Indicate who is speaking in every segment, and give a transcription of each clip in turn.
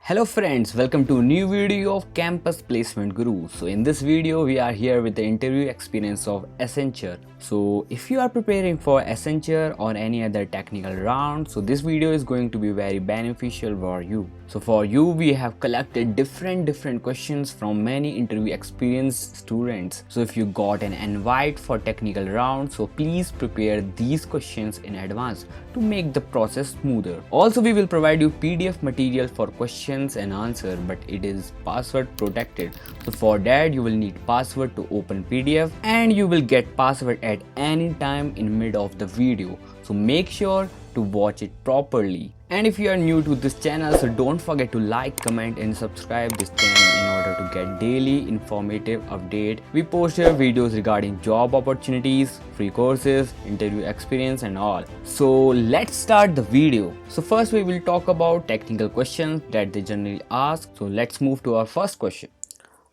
Speaker 1: Hello friends, welcome to a new video of Campus Placement Guru. So in this video we are here with the interview experience of Accenture. So if you are preparing for Accenture or any other technical round, so this video is going to be very beneficial for you. So for you we have collected different questions from many interview experienced students. So if you got an invite for technical round, so please prepare these questions in advance to make the process smoother. Also we will provide you PDF material for questions and answer, but it is password protected. So for that you will need password to open PDF and you will get password at any time in mid of the video. So make sure to watch it properly. And if you are new to this channel, so don't forget to like, comment and subscribe this channel in order to get daily informative update. We post here videos regarding job opportunities, free courses, interview experience and all. So let's start the video. So first we will talk about technical questions that they generally ask. So let's move to our first question.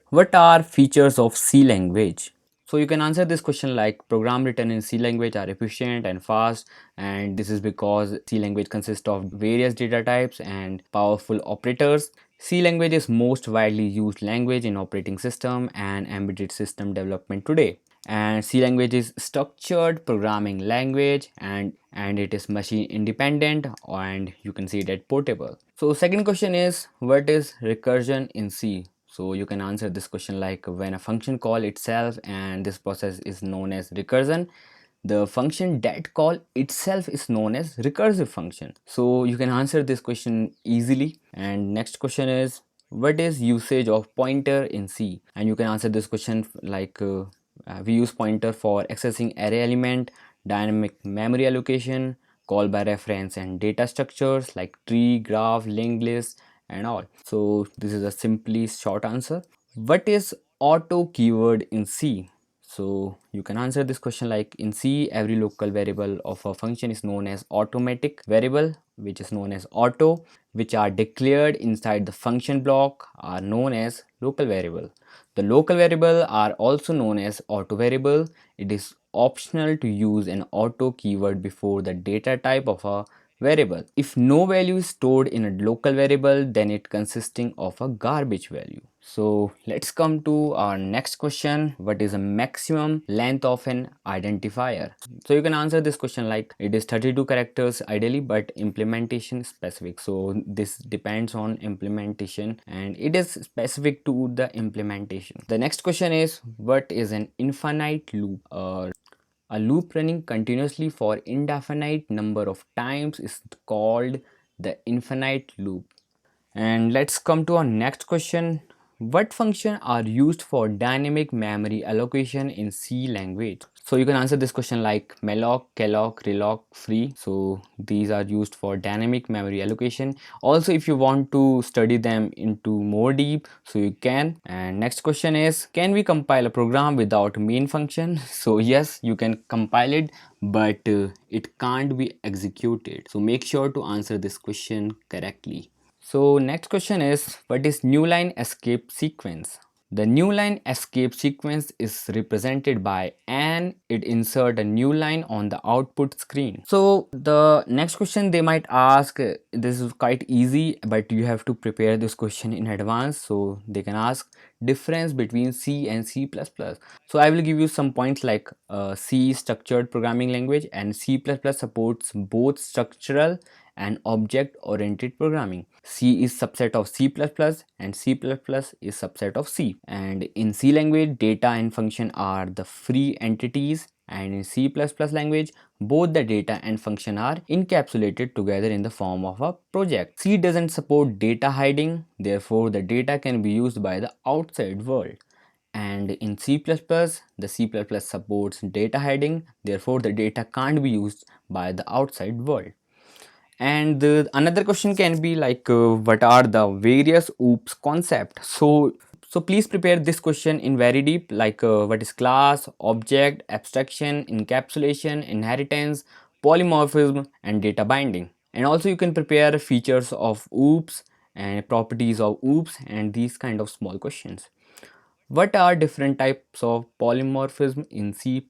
Speaker 1: What are features of C language? So you can answer this question like program written in C language are efficient and fast, and this is because C language consists of various data types and powerful operators. C language is most widely used language in operating system and embedded system development today. And C language is structured programming language and it is machine independent and you can see that portable. So second question is, what is recursion in C? So you can answer this question like when a function call itself, and this process is known as recursion. The function that call itself is known as recursive function. So you can answer this question easily. And next question is, what is usage of pointer in C? And you can answer this question like we use pointer for accessing array element, dynamic memory allocation, call by reference and data structures like tree, graph, linked list and all. So this is a simply short answer. What is auto keyword in C? So you can answer this question like in C, every local variable of a function is known as automatic variable, which is known as auto, which are declared inside the function block are known as local variable. The local variable are also known as auto variable. It is optional to use an auto keyword before the data type of a variable. If no value is stored in a local variable, then it consisting of a garbage value. So let's come to our next question. What is a maximum length of an identifier? So you can answer this question like it is 32 characters ideally, but implementation specific. So this depends on implementation and it is specific to the implementation. The next question is, what is an infinite loop? A loop running continuously for indefinite number of times is called the infinite loop. And let's come to our next question. What functions are used for dynamic memory allocation in C language? So you can answer this question like malloc, calloc, reloc, free. So these are used for dynamic memory allocation. Also, if you want to study them into more deep, so you can. And next question is, can we compile a program without main function? So yes, you can compile it, but it can't be executed. So make sure to answer this question correctly. So next question is, what is new line escape sequence? The new line escape sequence is represented by and it insert a new line on the output screen. So the next question they might ask, this is quite easy, but you have to prepare this question in advance. So they can ask difference between C and C++. So I will give you some points like C structured programming language and C++ supports both structural and object-oriented programming. C is subset of C++ and C++ is subset of C. And in C language, data and function are the free entities, and in C++ language, both the data and function are encapsulated together in the form of a project. C doesn't support data hiding, therefore the data can be used by the outside world. And in C++, the C++ supports data hiding, therefore the data can't be used by the outside world. And another question can be like what are the various OOPS concept? So please prepare this question in very deep, like what is class, object, abstraction, encapsulation, inheritance, polymorphism and data binding. And also you can prepare features of OOPS and properties of OOPS and these kind of small questions. What are different types of polymorphism in C++?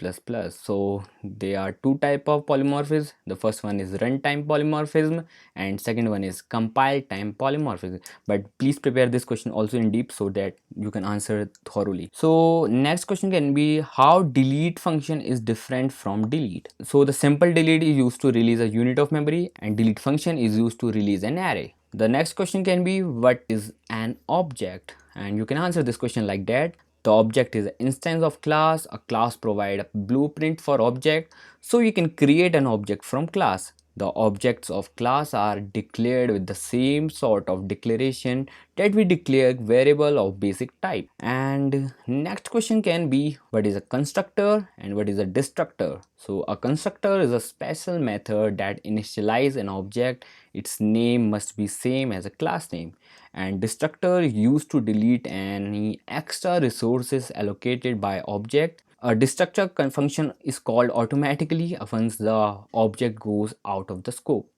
Speaker 1: So there are two type of polymorphism. The first one is runtime polymorphism and second one is compile time polymorphism. But please prepare this question also in deep so that you can answer it thoroughly. So next question can be how delete function is different from delete. So the simple delete is used to release a unit of memory and delete function is used to release an array. The next question can be what is an object, and you can answer this question like that. The object is an instance of class. A class provides a blueprint for object, so you can create an object from class. The objects of class are declared with the same sort of declaration that we declare variable of basic type. And next question can be what is a constructor and what is a destructor. So a constructor is a special method that initialize an object. Its name must be same as a class name, and destructor is used to delete any extra resources allocated by object. A destructor function is called automatically once the object goes out of the scope.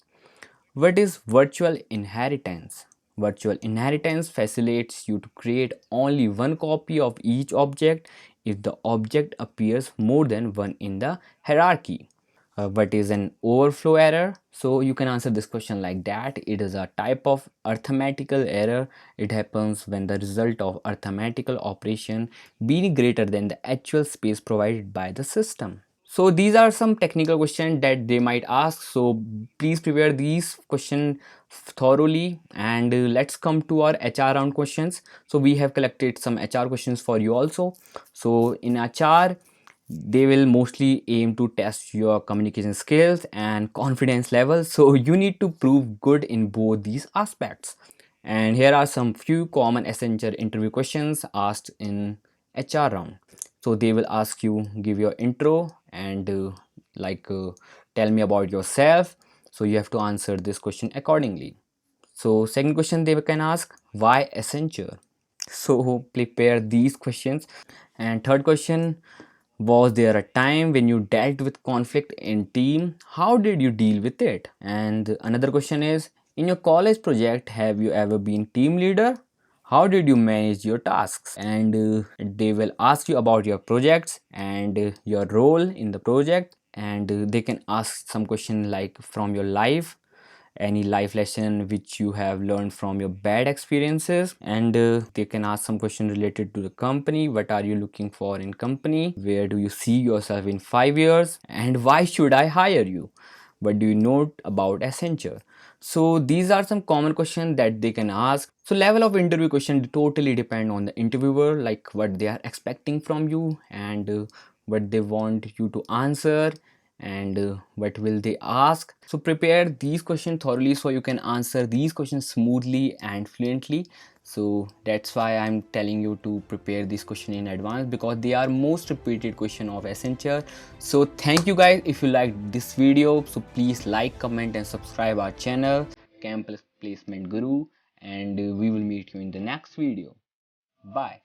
Speaker 1: What is virtual inheritance? Virtual inheritance facilitates you to create only one copy of each object if the object appears more than one in the hierarchy. What is an overflow error? So you can answer this question like that. It is a type of arithmetical error. It happens when the result of arithmetical operation being greater than the actual space provided by the system. So these are some technical questions that they might ask, so please prepare these questions thoroughly. And let's come to our HR round questions. So we have collected some HR questions for you also. So in HR, they will mostly aim to test your communication skills and confidence level, so you need to prove good in both these aspects. And here are some few common Accenture interview questions asked in HR round. So they will ask you give your intro and tell me about yourself, so you have to answer this question accordingly. So second question they can ask why Accenture, so prepare these questions. And third question, was there a time when you dealt with conflict in team? How did you deal with it? And another question is, in your college project, have you ever been team leader? How did you manage your tasks? And they will ask you about your projects and your role in the project. And they can ask some question like from your life, any life lesson which you have learned from your bad experiences. And they can ask some question related to the company. What are you looking for in company? Where do you see yourself in 5 years? And why should I hire you? What do you know about Accenture? So these are some common questions that they can ask. So level of interview question totally depend on the interviewer, like what they are expecting from you and what they want you to answer and what will they ask. So prepare these questions thoroughly so you can answer these questions smoothly and fluently. So that's why I'm telling you to prepare this question in advance, because they are most repeated question of Accenture. So thank you guys. If you liked this video, so please like, comment and subscribe our channel Campus Placement Guru, and we will meet you in the next video. Bye.